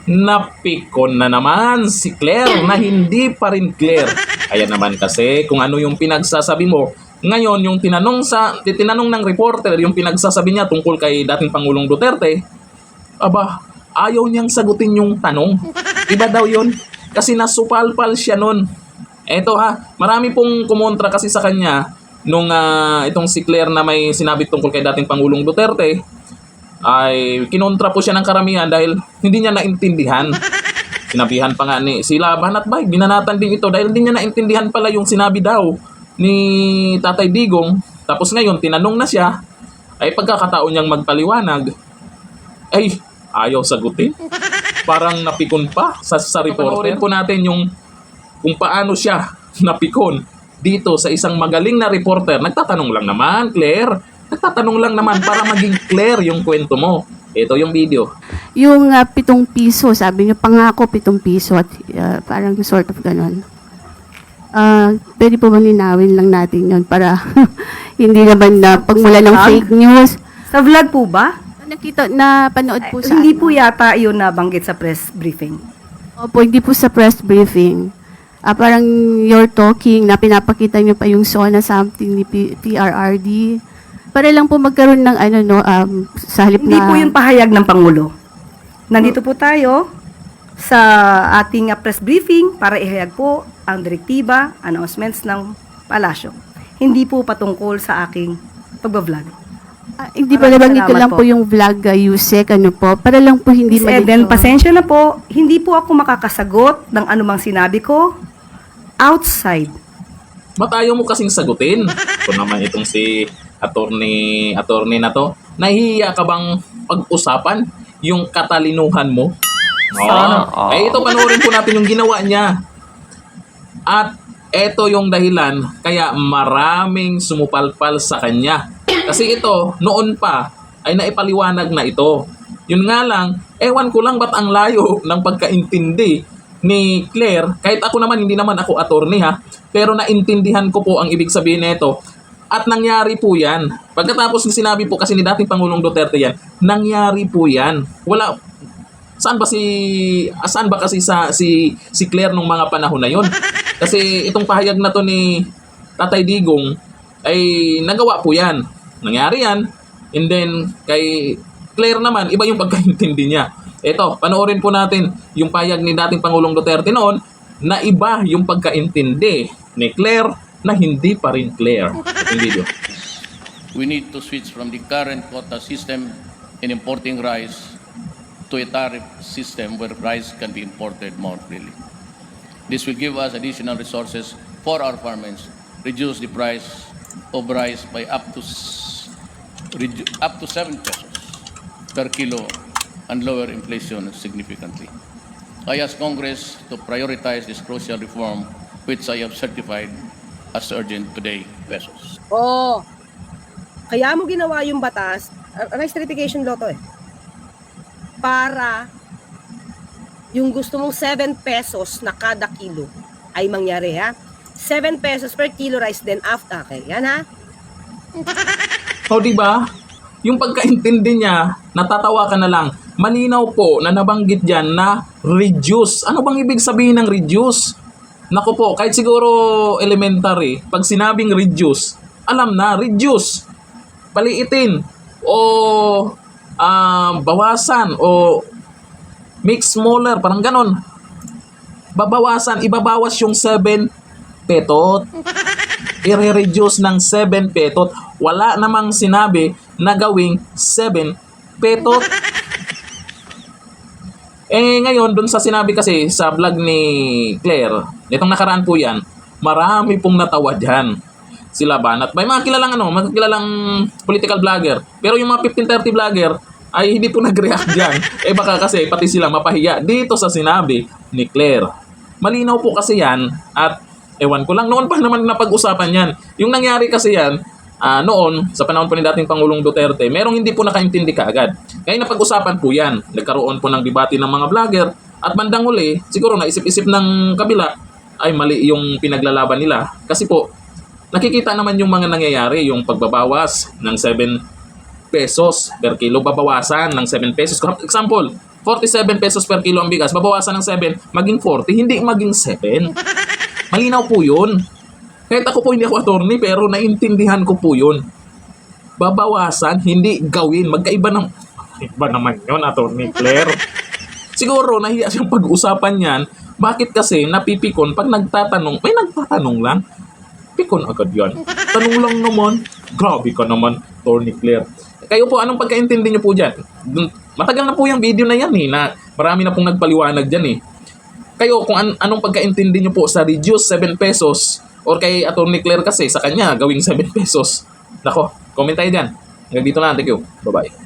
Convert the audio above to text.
Napikon na naman si Claire na hindi pa rin clear. Kaya naman kasi kung ano yung pinagsasabi mo, ngayon yung tinanong ng reporter yung pinagsasabi niya tungkol kay dating Pangulong Duterte, aba, ayaw niyang sagutin yung tanong. Iba daw yun. Kasi nasupalpal siya nun. Eto ha, marami pong kumontra kasi sa kanya nung itong si Claire na may sinabi tungkol kay dating Pangulong Duterte, ay kinontra po siya ng karamihan dahil hindi niya naintindihan. Sinabihan pa nga ni sila Banat Bay, binanatan din ito dahil hindi niya naintindihan pala yung sinabi daw ni Tatay Digong. Tapos ngayon, tinanong na siya, ay pagkakataon niyang magpaliwanag, ay ayaw sagutin. Parang napikon pa sa reporter. Po natin yung kung paano siya napikon dito sa isang magaling na reporter. Nagtatanong lang naman, Claire. Nagtatanong lang naman para maging clear yung kwento mo. Ito yung video. Yung 7 piso, sabi niyo, pangako 7 piso at parang sort of ganon. Pwede po ba linawin lang natin yun para hindi naman na pagmula ng fake news. Sa vlog po ba? Napanood po sa Hindi po yata yun nabanggit sa press briefing. Opo, hindi po sa press briefing. Parang you're talking na pinapakita niyo pa yung SONA something ni PRRD. Para lang po magkaroon ng sa halip Hindi na... po yun pahayag ng Pangulo. Nandito po tayo sa ating press briefing para ihayag po ang direktiba, announcements ng palasyo. Hindi po patungkol sa aking pagbablog. Hindi pa nabanggit ko lang po yung vlog, Yusek, para lang po hindi Miss Eden, pasensya na po, hindi po ako makakasagot ng anumang sinabi ko outside. Ba't ayaw mo kasing sagutin? Kung naman itong si attorney na to, nahihiya ka bang pag-usapan yung katalinuhan mo? Ito, panoorin po natin yung ginawa niya. At ito yung dahilan kaya maraming sumupalpal sa kanya. Kasi ito, noon pa, ay naipaliwanag na ito. Yun nga lang, ewan ko lang ba't ang layo ng pagkaintindi ni Claire. Kahit ako naman, hindi naman ako attorney ha, pero naintindihan ko po ang ibig sabihin nito. At nangyari po yan. Pagkatapos ng sinabi po kasi ni dating Pangulong Duterte yan, nangyari po yan. Saan ba kasi si Claire nung mga panahon na yon? Kasi itong pahayag na to ni Tatay Digong ay nagawa po yan. Nangyari yan. And then kay Claire naman, iba yung pagkaintindi niya. Ito, panoorin po natin yung pahayag ni dating Pangulong Duterte noon na iba yung pagkaintindi ni Claire na hindi pa rin clear. Itong video. We need to switch from the current quota system in importing rice to a tariff system where rice can be imported more freely. This will give us additional resources for our farmers, reduce the price of rice by up to 7 pesos per kilo and lower inflation significantly. I ask Congress to prioritize this crucial reform which I have certified as urgent today, pesos. Kaya mo ginawa yung batas, rice certification law to para yung gusto mong 7 pesos na kada kilo ay mangyari ha. 7 pesos per kilo rice then after. Okay, yan ha. O diba? Yung pagkaintindi niya, natatawa ka na lang. Malinaw po na nabanggit dyan na reduce. Ano bang ibig sabihin ng reduce? Naku po, kahit siguro elementary, pag sinabing reduce, alam na, reduce. Paliitin. O bawasan. O make smaller. Parang ganon. Ibabawas yung 7 petot. I-reduce ng 7 petot. Wala namang sinabi na gawing 7 petot. Ngayon, dun sa sinabi kasi sa vlog ni Claire, itong nakaraan po yan, marami pong natawa dyan. Sila Banat Bay, mga kilalang political vlogger. Pero yung mga 1530 vlogger, ay hindi po nag-react dyan. Baka kasi pati sila mapahiya dito sa sinabi ni Claire. Malinaw po kasi yan at ewan ko lang, noon pa naman napag-usapan yan. Yung nangyari kasi yan, noon, sa panahon po ni dating Pangulong Duterte, merong hindi po nakaintindi kaagad. Kaya napag-usapan po yan. Nagkaroon po ng debate ng mga vlogger at bandang huli, siguro naisip-isip ng kabila, ay mali yung pinaglalaban nila. Kasi po, nakikita naman yung mga nangyayari, yung pagbabawas ng 7 pesos per kilo, babawasan ng 7 pesos. Example, 47 pesos per kilo ang bigas, babawasan ng 7, maging 40, hindi maging 7. Malinaw po yun. Kahit ako po hindi ako attorney, pero naintindihan ko po yun. Babawasan, hindi gawin. Iba naman yun, Attorney Claire. Siguro, nahiya siyang pag-usapan yan. Bakit kasi napipikon pag nagtatanong, may nagtatanong lang. Pikon agad yan. Tanong lang naman. Grabe ka naman, Attorney Claire. Kayo po, anong pagkaintindi nyo po dyan? Matagal na po yung video na yan na marami na pong nagpaliwanag dyan Kayo, kung anong pagkaintindi nyo po sa reduce 7 pesos or kay Attorney Claire kasi sa kanya gawing 7 pesos. Nako, comment tayo dyan. Hanggang dito na. Thank you. Bye-bye.